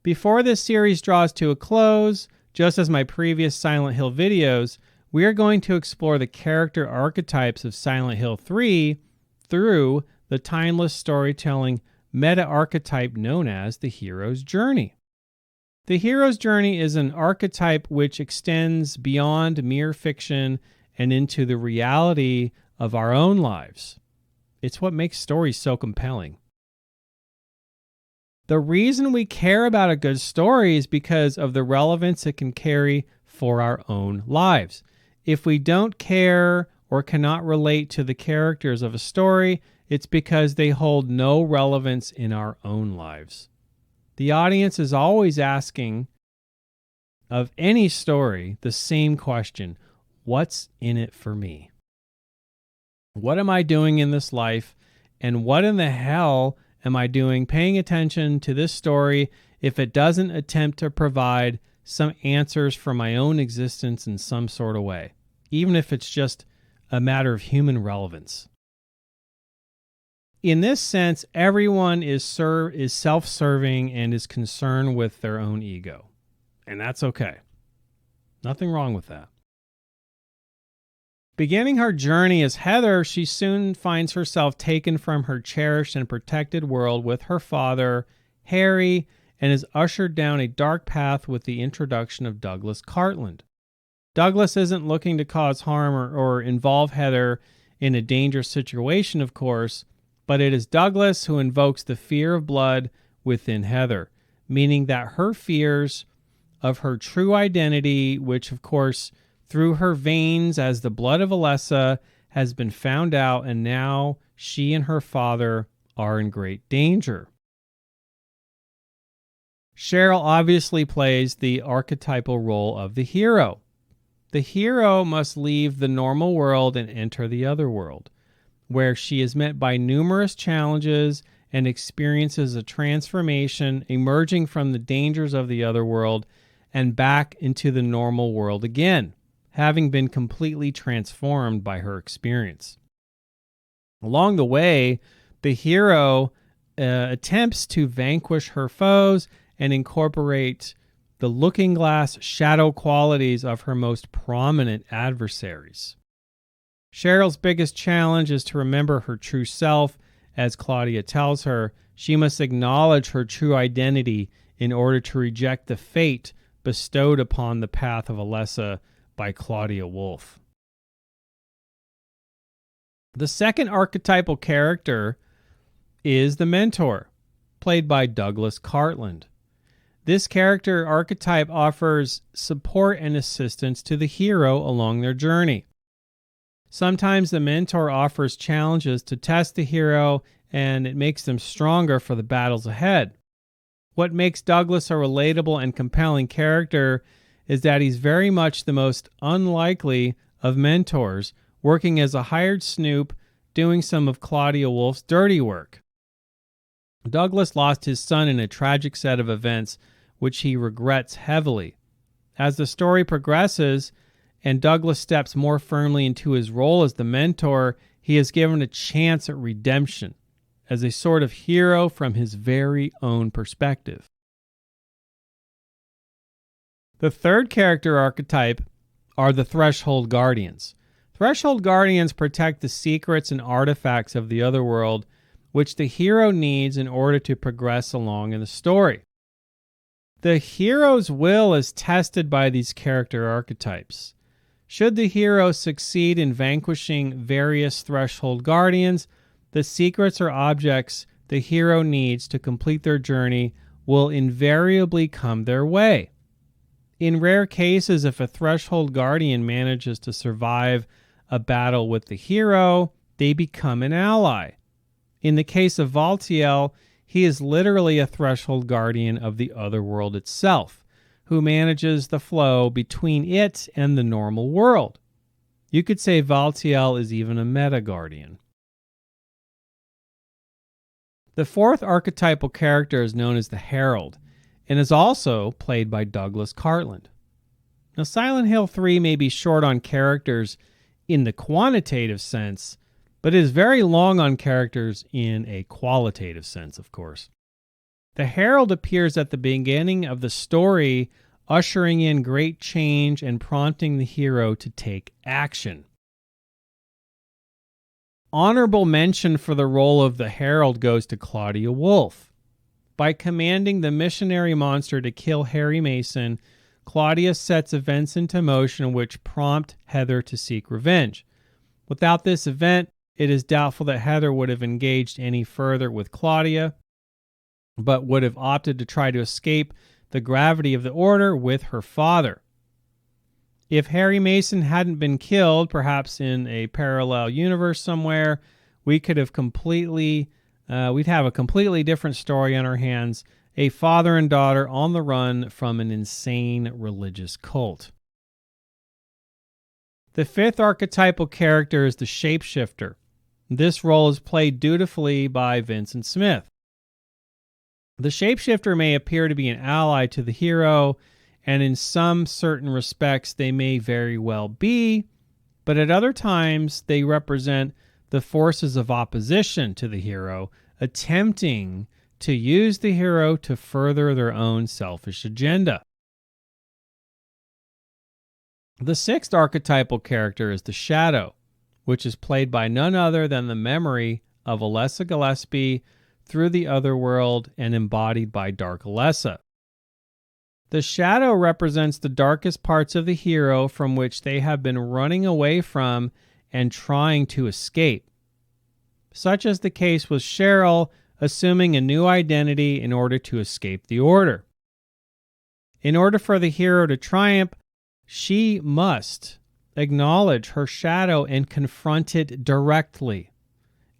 Before this series draws to a close, just as my previous Silent Hill videos, we are going to explore the character archetypes of Silent Hill 3 through the timeless storytelling meta-archetype known as the hero's journey. The hero's journey is an archetype which extends beyond mere fiction and into the reality of our own lives. It's what makes stories so compelling. The reason we care about a good story is because of the relevance it can carry for our own lives. If we don't care or cannot relate to the characters of a story, it's because they hold no relevance in our own lives. The audience is always asking of any story the same question: what's in it for me? What am I doing in this life? And what in the hell am I doing paying attention to this story if it doesn't attempt to provide some answers for my own existence in some sort of way, even if it's just a matter of human relevance? In this sense, everyone is self-serving and is concerned with their own ego. And that's okay. Nothing wrong with that. Beginning her journey as Heather, she soon finds herself taken from her cherished and protected world with her father, Harry, and is ushered down a dark path with the introduction of Douglas Cartland. Douglas isn't looking to cause harm or involve Heather in a dangerous situation, of course, but it is Douglas who invokes the fear of blood within Heather, meaning that her fears of her true identity, which of course through her veins as the blood of Alessa, has been found out, and now she and her father are in great danger. Cheryl obviously plays the archetypal role of the hero. The hero must leave the normal world and enter the other world, where she is met by numerous challenges and experiences a transformation emerging from the dangers of the other world and back into the normal world again, having been completely transformed by her experience. Along the way, the hero attempts to vanquish her foes and incorporate the looking glass shadow qualities of her most prominent adversaries. Cheryl's biggest challenge is to remember her true self. As Claudia tells her, she must acknowledge her true identity in order to reject the fate bestowed upon the path of Alessa by Claudia Wolf. The second archetypal character is the mentor, played by Douglas Cartland. This character archetype offers support and assistance to the hero along their journey. Sometimes the mentor offers challenges to test the hero, and it makes them stronger for the battles ahead. What makes Douglas a relatable and compelling character is that he's very much the most unlikely of mentors, working as a hired snoop, doing some of Claudia Wolf's dirty work. Douglas lost his son in a tragic set of events, which he regrets heavily. As the story progresses, and Douglas steps more firmly into his role as the mentor, he is given a chance at redemption, as a sort of hero from his very own perspective. The third character archetype are the Threshold Guardians. Threshold Guardians protect the secrets and artifacts of the other world, which the hero needs in order to progress along in the story. The hero's will is tested by these character archetypes. Should the hero succeed in vanquishing various Threshold Guardians, the secrets or objects the hero needs to complete their journey will invariably come their way. In rare cases, if a Threshold Guardian manages to survive a battle with the hero, they become an ally. In the case of Valtiel, he is literally a Threshold Guardian of the other world itself, who manages the flow between it and the normal world. You could say Valtiel is even a meta-guardian. The fourth archetypal character is known as the Herald, and is also played by Douglas Cartland. Now, Silent Hill 3 may be short on characters in the quantitative sense, but it is very long on characters in a qualitative sense, of course. The herald appears at the beginning of the story, ushering in great change and prompting the hero to take action. Honorable mention for the role of the herald goes to Claudia Wolfe. By commanding the missionary monster to kill Harry Mason, Claudia sets events into motion which prompt Heather to seek revenge. Without this event, it is doubtful that Heather would have engaged any further with Claudia, but would have opted to try to escape the gravity of the order with her father. If Harry Mason hadn't been killed, perhaps in a parallel universe somewhere, we'd have a completely different story on our hands, a father and daughter on the run from an insane religious cult. The fifth archetypal character is the shapeshifter. This role is played dutifully by Vincent Smith. The shapeshifter may appear to be an ally to the hero, and in some certain respects they may very well be, but at other times they represent the forces of opposition to the hero, attempting to use the hero to further their own selfish agenda. The sixth archetypal character is the Shadow, which is played by none other than the memory of Alessa Gillespie through the otherworld and embodied by Dark Alessa. The Shadow represents the darkest parts of the hero from which they have been running away from and trying to escape, such as the case with Cheryl assuming a new identity in order to escape the order. In order for the hero to triumph, she must acknowledge her shadow and confront it directly.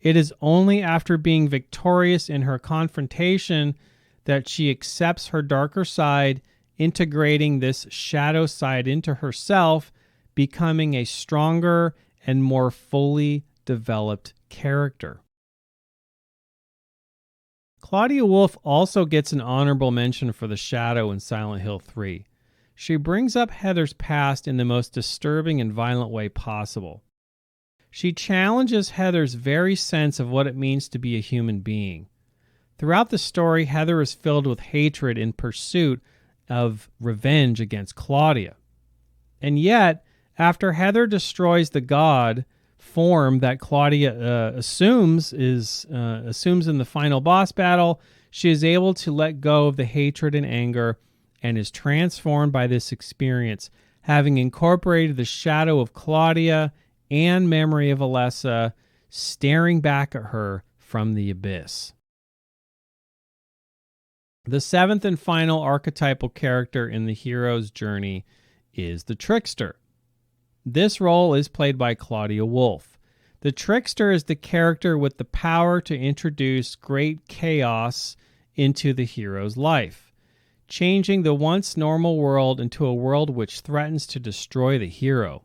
It is only after being victorious in her confrontation that she accepts her darker side, integrating this shadow side into herself, becoming a stronger and more fully developed character. Claudia Wolfe also gets an honorable mention for the Shadow in Silent Hill 3. She brings up Heather's past in the most disturbing and violent way possible. She challenges Heather's very sense of what it means to be a human being. Throughout the story, Heather is filled with hatred in pursuit of revenge against Claudia. And yet, after Heather destroys the god form that Claudia assumes in the final boss battle, she is able to let go of the hatred and anger and is transformed by this experience, having incorporated the shadow of Claudia and memory of Alessa staring back at her from the abyss. The seventh and final archetypal character in the hero's journey is the trickster. This role is played by Claudia Wolfe. The trickster is the character with the power to introduce great chaos into the hero's life, changing the once normal world into a world which threatens to destroy the hero.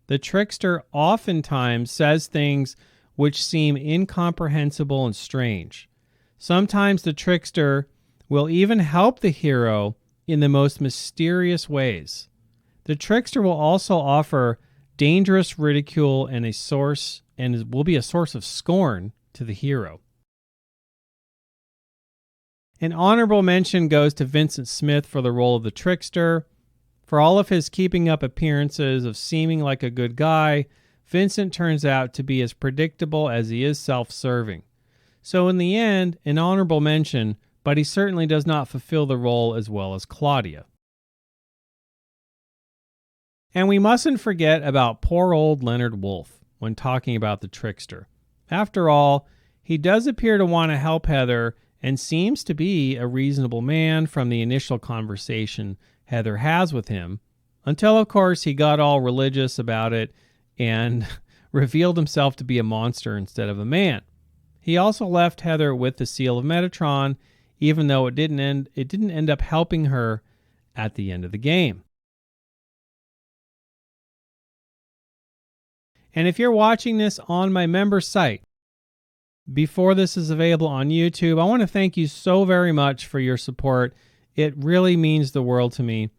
The trickster oftentimes says things which seem incomprehensible and strange. Sometimes the trickster will even help the hero in the most mysterious ways. The trickster will also offer dangerous ridicule and will be a source of scorn to the hero. An honorable mention goes to Vincent Smith for the role of the trickster. For all of his keeping up appearances of seeming like a good guy, Vincent turns out to be as predictable as he is self-serving. So in the end, an honorable mention, but he certainly does not fulfill the role as well as Claudia. And we mustn't forget about poor old Leonard Woolf when talking about the trickster. After all, he does appear to want to help Heather and seems to be a reasonable man from the initial conversation Heather has with him, until of course he got all religious about it and revealed himself to be a monster instead of a man. He also left Heather with the seal of Metatron, even though it didn't end up helping her at the end of the game. And if you're watching this on my member site, before this is available on YouTube, I want to thank you so very much for your support. It really means the world to me.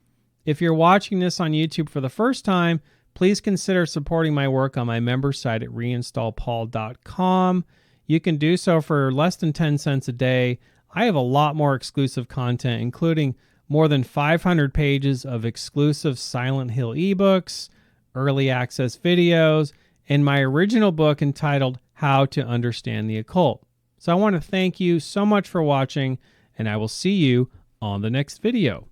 If you're watching this on YouTube for the first time, please consider supporting my work on my member site at ReInstallPaul.com. You can do so for less than 10 cents a day. I have a lot more exclusive content, including more than 500 pages of exclusive Silent Hill ebooks, early access videos, and my original book entitled How to Understand the Occult. So I want to thank you so much for watching, and I will see you on the next video.